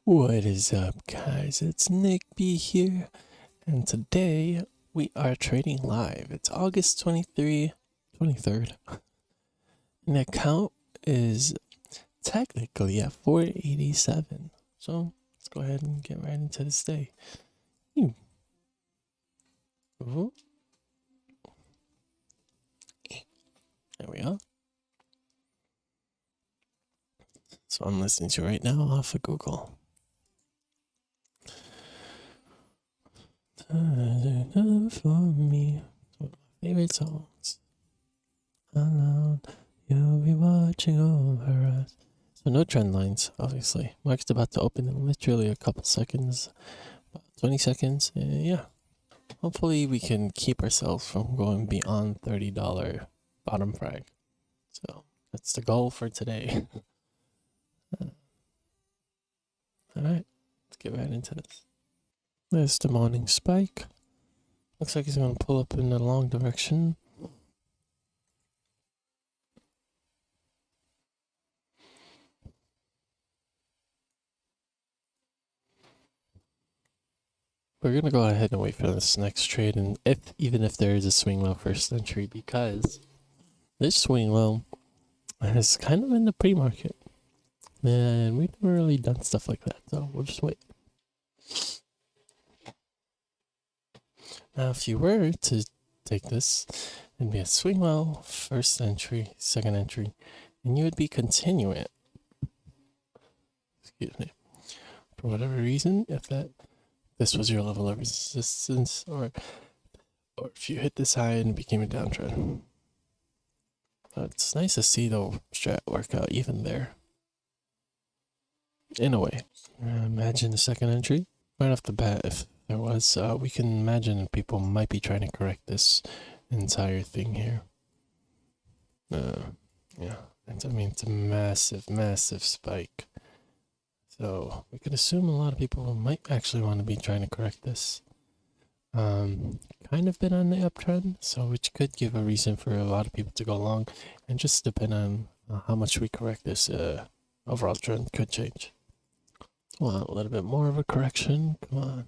What is up, guys? It's Nick B here, and today we are trading live. It's August 23rd, and the account is technically at 487. So let's go ahead and get right into this day. Ooh. There we are. So I'm listening to right now off of Google. For me, one of my favorite songs. Alone, you'll be watching over us. So no trend lines, obviously. Market's about to open in literally a couple seconds, about 20 seconds, and yeah. Hopefully we can keep ourselves from going beyond $30 bottom frag. So that's the goal for today. Alright, let's get right into this. There's the morning spike. Looks like he's going to pull up in the long direction. We're going to go ahead and wait for this next trade, and even if there is a swing low first entry, because this swing low has kind of been the pre-market. And we've never really done stuff like that, so we'll just wait. Now, if you were to take this, it'd be a swing low, first entry, second entry, and you would be continuing it. Excuse me. For whatever reason, if this was your level of resistance, or if you hit this high and it became a downtrend. But it's nice to see the strat work out even there. In a way. Imagine the second entry. Right off the bat, if there was, we can imagine people might be trying to correct this entire thing here. Yeah, I mean, it's a massive spike. So we could assume a lot of people might actually want to be trying to correct this. Kind of been on the uptrend, so which could give a reason for a lot of people to go long, and just depend on how much we correct this, overall trend could change. Well, a little bit more of a correction. Come on.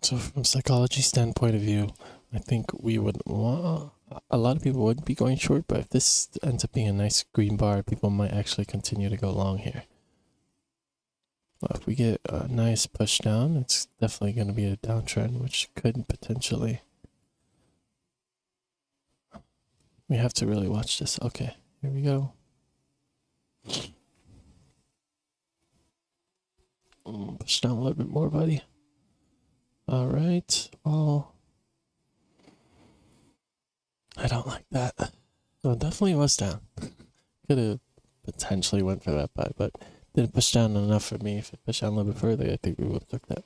So from a psychology standpoint of view, I think we would want, a lot of people would be going short, but if this ends up being a nice green bar, people might actually continue to go long here. If we get a nice push down, it's definitely going to be a downtrend, which could potentially... We have to really watch this. Okay, here we go. Push down a little bit more, buddy. All right. Oh, I don't like that. So it definitely was down. Could have potentially went for that buy, but didn't push down enough for me. If it pushed down a little bit further, I think we would have took that.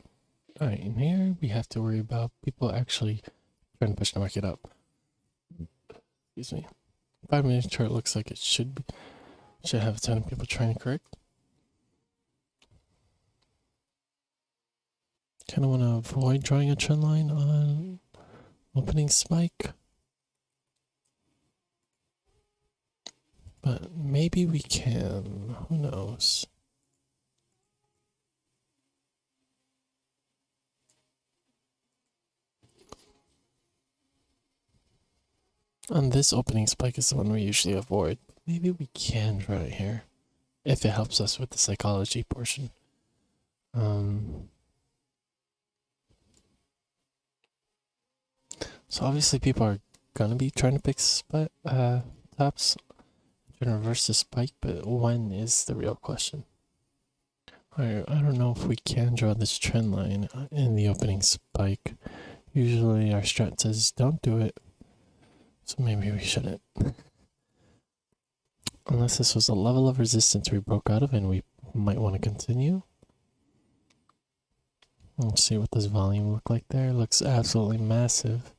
All right, in here we have to worry about people actually trying to push the market up. Excuse me. 5-minute chart looks like it should have a ton of people trying to correct. Kind of want to avoid drawing a trend line on opening spike. But maybe we can. Who knows? On this opening spike is the one we usually avoid. Maybe we can try it here, if it helps us with the psychology portion. So obviously people are gonna be trying to pick tops, trying to reverse the spike, but when is the real question? Alright, I don't know if we can draw this trend line in the opening spike. Usually our strat says don't do it, so maybe we shouldn't. Unless this was a level of resistance we broke out of and we might want to continue. Let's see what this volume looked like there. It looks absolutely massive.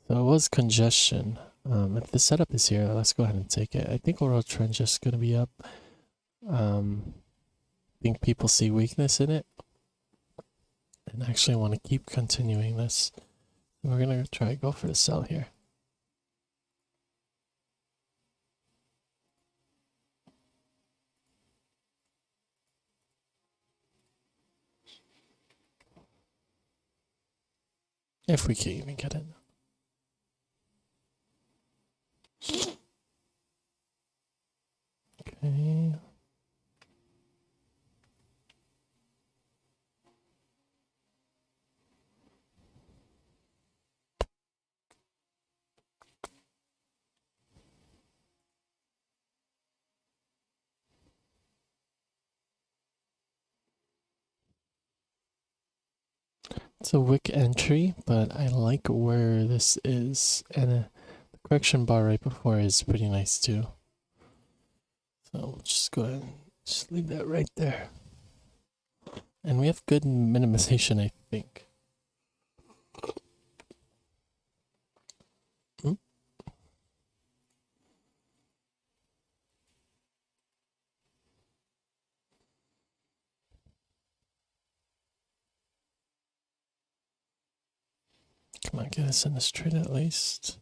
So it was congestion. If the setup is here, let's go ahead and take it. I think overall trend just going to be up. I think people see weakness in it and actually want to keep continuing this. We're going to try to go for the sell here. If we can even get it. Okay. It's a wick entry, but I like where this is, and the correction bar right before is pretty nice too. So we'll just go ahead and just leave that right there. And we have good minimization, I think. Hmm? Come on, get us in the straight at least.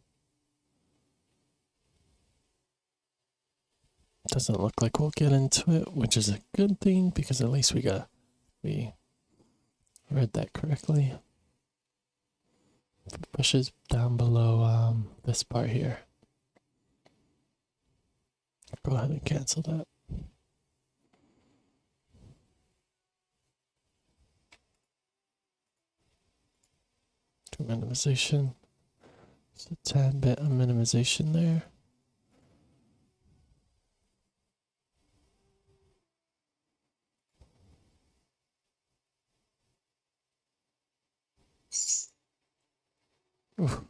Doesn't look like we'll get into it, which is a good thing because at least we read that correctly. Pushes down below this part here. Go ahead and cancel that. Do minimization. Just a tad bit of minimization there. Ooh,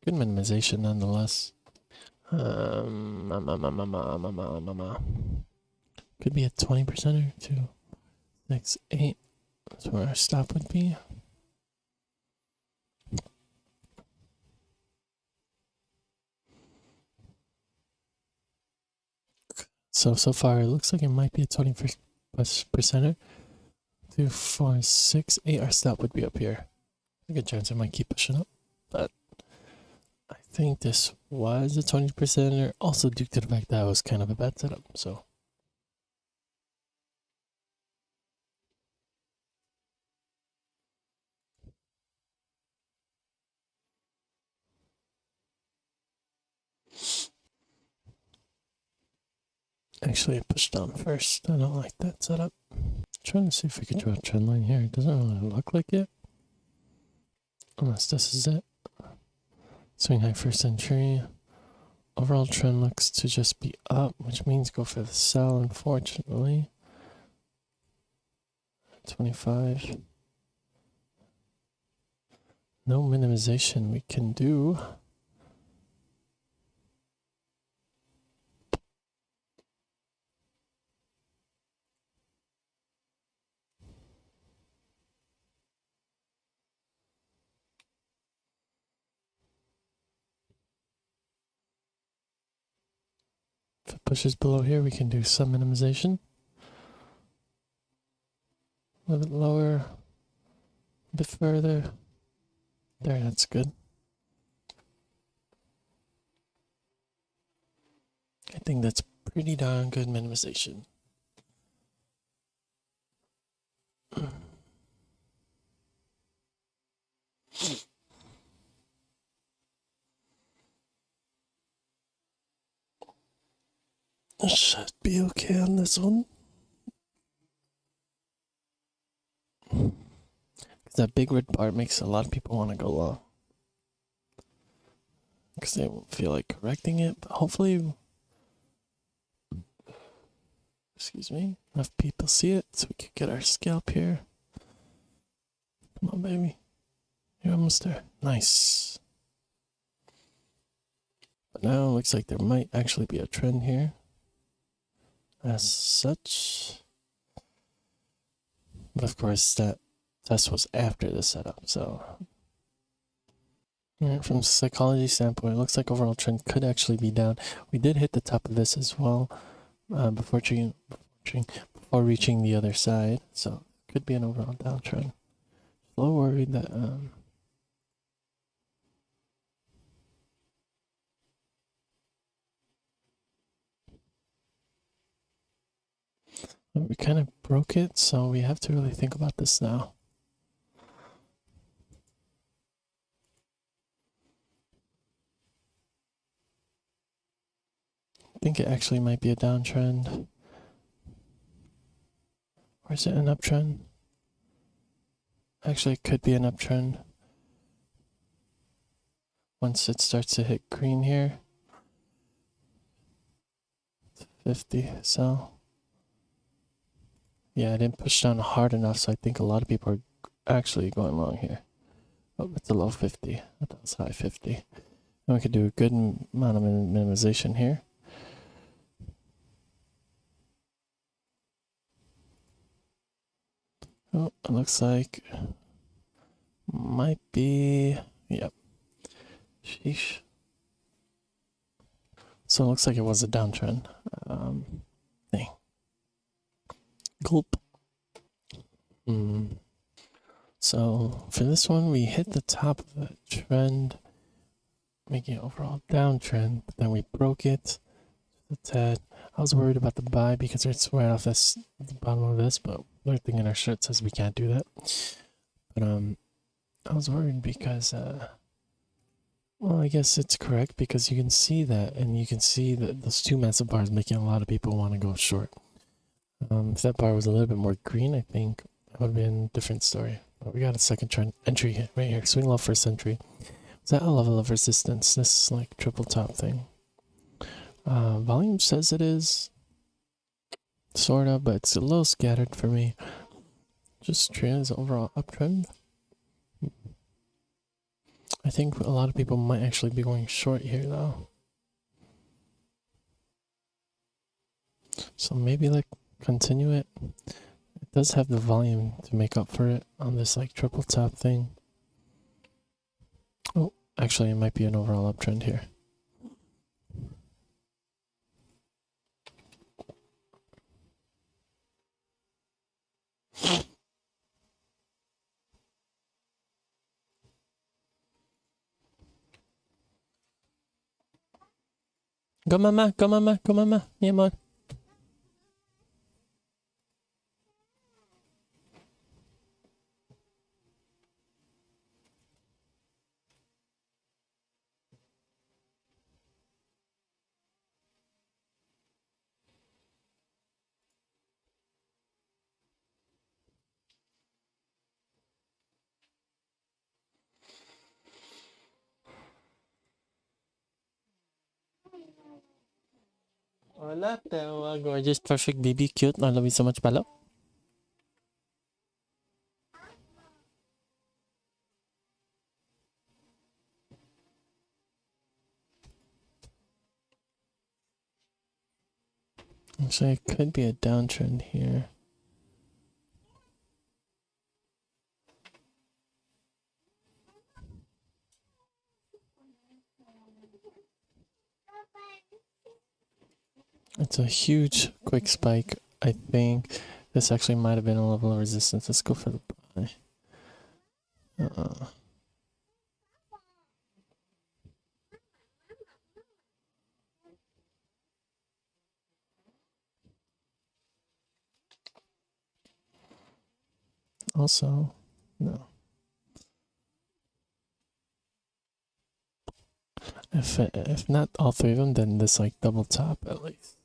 good minimization nonetheless. Could be a 20% or 2. 6, 8. That's where our stop would be. So far it looks like it might be a 20%er. 2, 4, 6, 8. Our stop would be up here. A good chance it might keep pushing up, but I think this was a 20%er. Also due to the fact that it was kind of a bad setup, so. Actually, I pushed down first. I don't like that setup. Trying to see if we can draw a trend line here. It doesn't really look like it. Unless this is it. Swing high first entry. Overall trend looks to just be up, which means go for the sell, unfortunately. 25. No minimization we can do. If it pushes below here, we can do some minimization. A little bit lower, a bit further. There, that's good. I think that's pretty darn good minimization. Should be okay on this one. Because that big red bar makes a lot of people want to go long. Because they won't feel like correcting it, but hopefully, excuse me, enough people see it so we can get our scalp here. Come on, baby. You're almost there. Nice. But now it looks like there might actually be a trend here. As such. But of course, that test was after the setup, so. From a psychology standpoint, it looks like overall trend could actually be down. We did hit the top of this as well before reaching the other side, so it could be an overall downtrend. A little worried that we kind of broke it, so we have to really think about this now. think it actually might be a downtrend. Or is it an uptrend? Actually, it could be an uptrend. Once it starts to hit green here. 50, so. Yeah, I didn't push down hard enough, so I think a lot of people are actually going long here. Oh, it's a low 50. I thought it was high 50. And we could do a good amount of minimization here. Oh, it looks like might be, yep. Sheesh. So it looks like it was a downtrend. Thing. Gulp. So for this one, we hit the top of the trend, making it overall downtrend, but then we broke it a tad. I was worried about the buy because it's right off this the bottom of this, but another thing in our shirt says we can't do that. But I was worried because well, I guess it's correct because you can see that, and you can see that those two massive bars making a lot of people want to go short. If that bar was a little bit more green, I think that would have been a different story. But we got a second trend entry right here. Swing low first entry. Is that a level of resistance? This is like triple top thing. Volume says it is, sorta, but it's a little scattered for me. Just treating as overall uptrend. I think a lot of people might actually be going short here though. So maybe like continue it. It does have the volume to make up for it on this like triple top thing. Oh, actually it might be an overall uptrend here. Go mama, go mama, go mama. Yeah, man. Hola, Tewa. Gorgeous, perfect, baby, cute. I love you so much, Palo. Actually, it could be a downtrend here. It's a huge quick spike. I think this actually might have been a level of resistance. Let's go for the buy. Also, no. If not all three of them, then this like double top at least.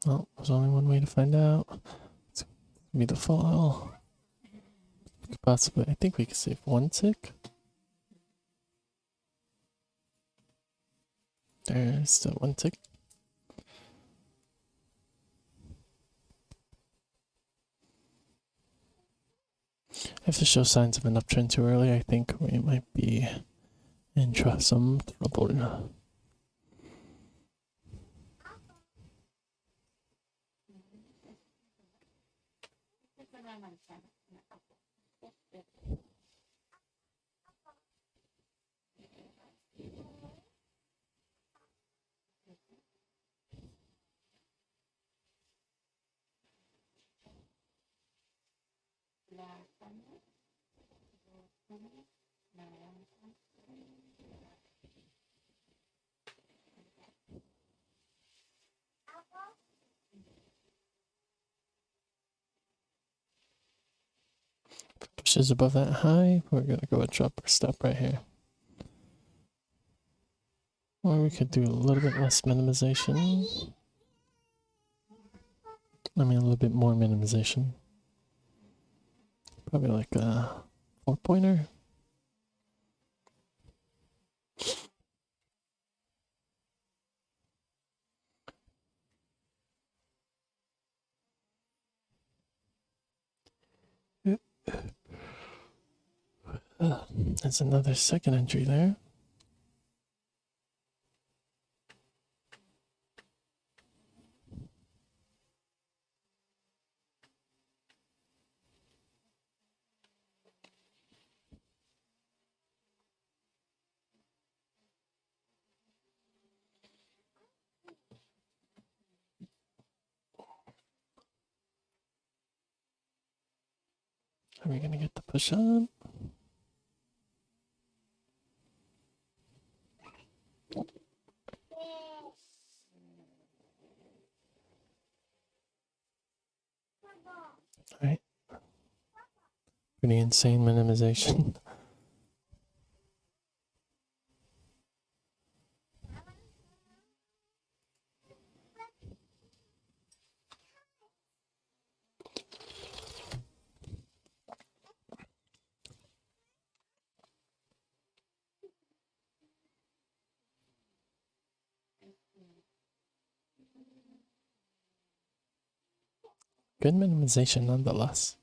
Well, there's only one way to find out. It's gonna be the fall. Possibly, I think we could save one tick. There's the one tick. If it shows signs of an uptrend too early, I think we might be in some trouble. mesh is above that high, we're gonna go and drop our stop right here. Or we could do a little bit less minimization. I mean, a little bit more minimization. Probably like a 4-pointer. That's another second entry there. Are we gonna get the push on? Alright. Pretty insane minimization. Good minimization nonetheless.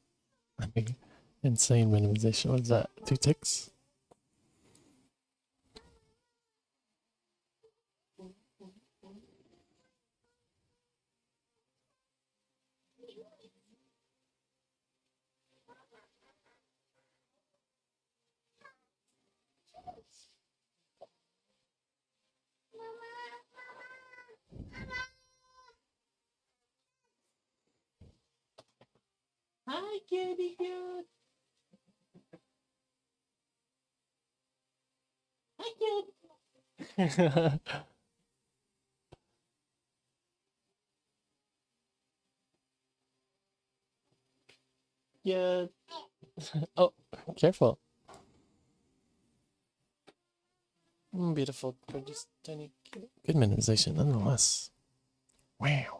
I mean, insane minimization. What is that? 2 ticks? Hi, kitty cute. Hi, cute. Yeah. Oh, careful. Beautiful. Just tiny. Good minimization nonetheless. Wow.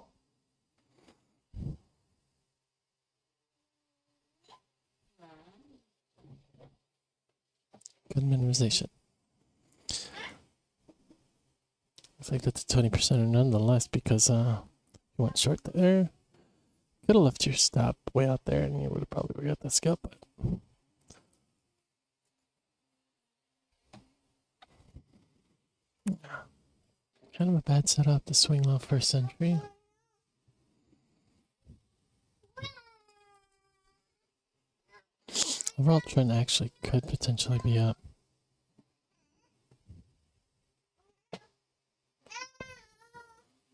Good minimization. Looks like that's a 20% nonetheless because you went short there. Could have left your stop way out there and you would have probably got that scalp, but kind of a bad setup to swing low first entry. Overall trend actually could potentially be up.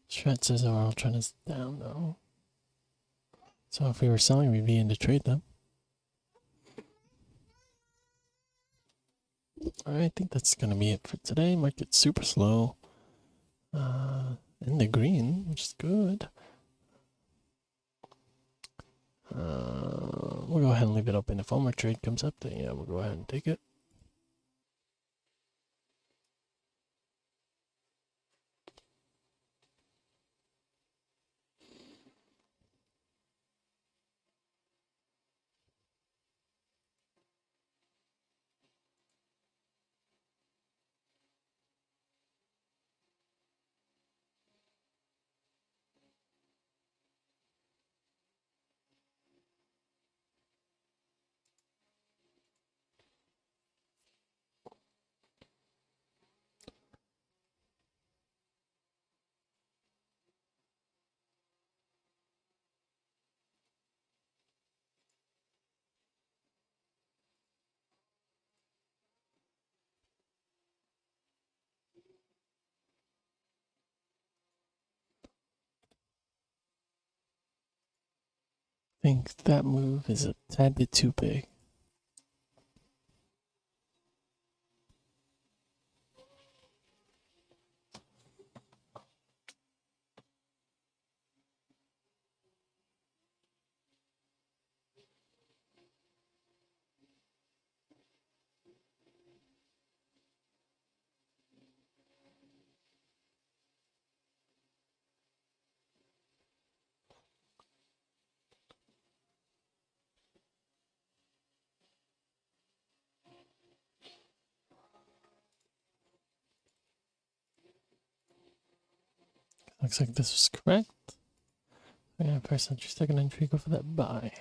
Shred says overall trend is down though. So if we were selling, we'd be in to trade them. Alright, I think that's gonna be it for today. Market's super slow. In the green, which is good. We'll go ahead and leave it open. If one more trade comes up, then yeah, we'll go ahead and take it. I think that move is a tad bit too big. Looks like this was correct. Yeah, first entry, second entry, go for that buy.